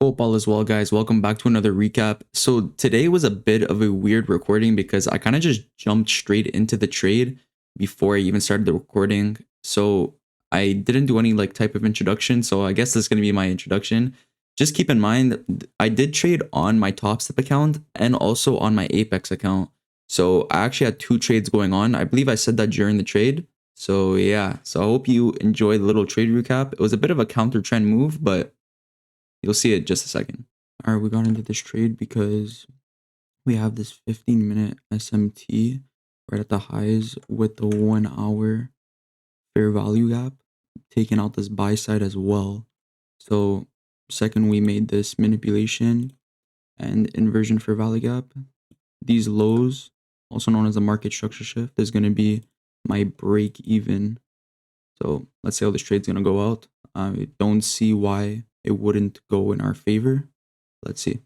Hope all is well, guys. Welcome back to another recap. So today was a bit of a weird recording because I kind of just jumped straight into the trade before I even started the recording. So I didn't do any like type of introduction. So I guess this is gonna be my introduction. Just keep in mind I did trade on my Top Step account and also on my Apex account. So I actually had two trades going on. I believe I said that during the trade. So yeah. So I hope you enjoy the little trade recap. It was a bit of a counter trend move, but you'll see it in just a second. All right, we got into this trade because we have this 15-minute SMT right at the highs with the 1 hour fair value gap, taking out this buy side as well. So second, we made this manipulation and inversion fair value gap. These lows, also known as the market structure shift, is going to be my break even. So let's see how this trade's going to go out. I don't see why it wouldn't go in our favor. Let's see.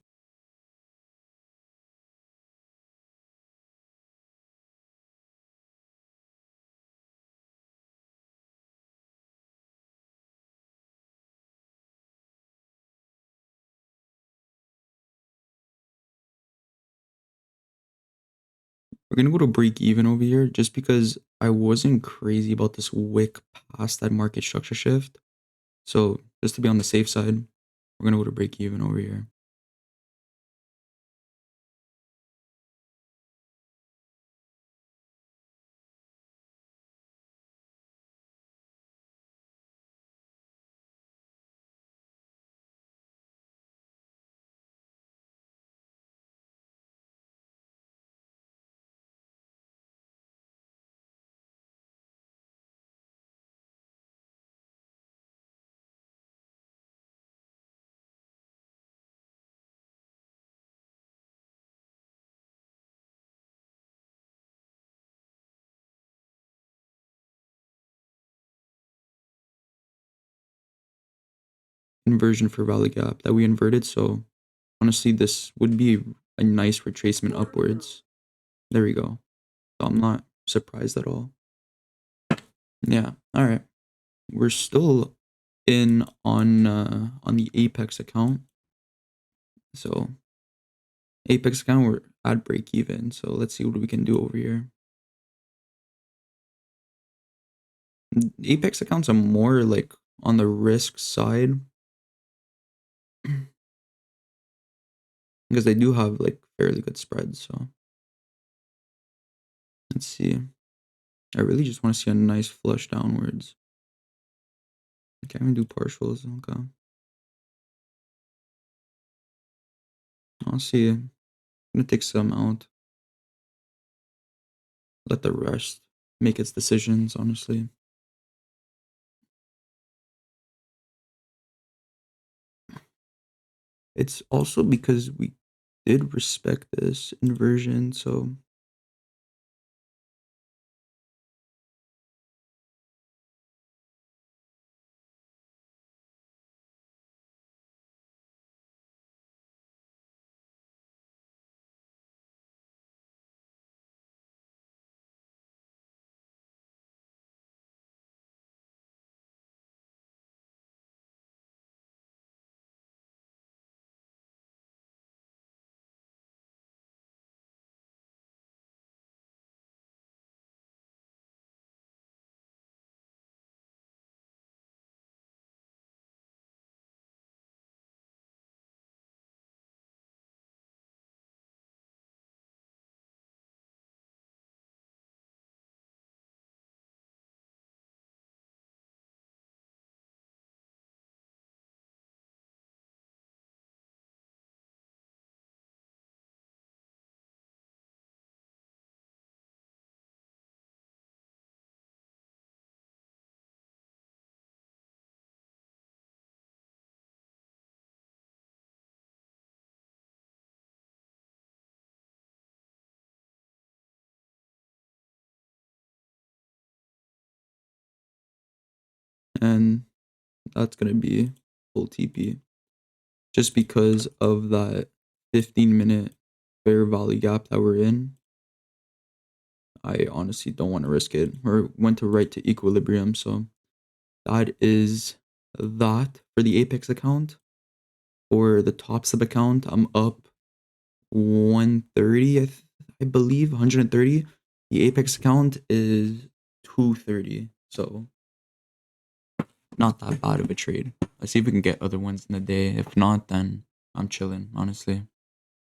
We're gonna go to break even over here just because I wasn't crazy about this wick past that market structure shift. So just to be on the safe side, we're gonna go to break even over here. Inversion for value gap that we inverted. So honestly, this would be a nice retracement upwards. There we go. So I'm not surprised at all. Yeah. All right. We're still in on the Apex account. So Apex account, we're at break even. So let's see what we can do over here. Apex accounts are more like on the risk side because they do have like fairly good spreads. So let's see. I really just want to see a nice flush downwards. Okay, I'm gonna do partials. Okay. I'll see. I'm gonna take some out. Let the rest make its decisions, honestly. It's also because we did respect this inversion, so and that's gonna be full TP. Just because of that 15-minute fair value gap that we're in, I honestly don't want to risk it. Or went to right to equilibrium, so that is that for the Apex account. For the top sub account, I'm up 130, I believe, 130. The Apex account is 230. So not that bad of a trade. Let's see if we can get other ones in the day. If not, then I'm chilling, honestly.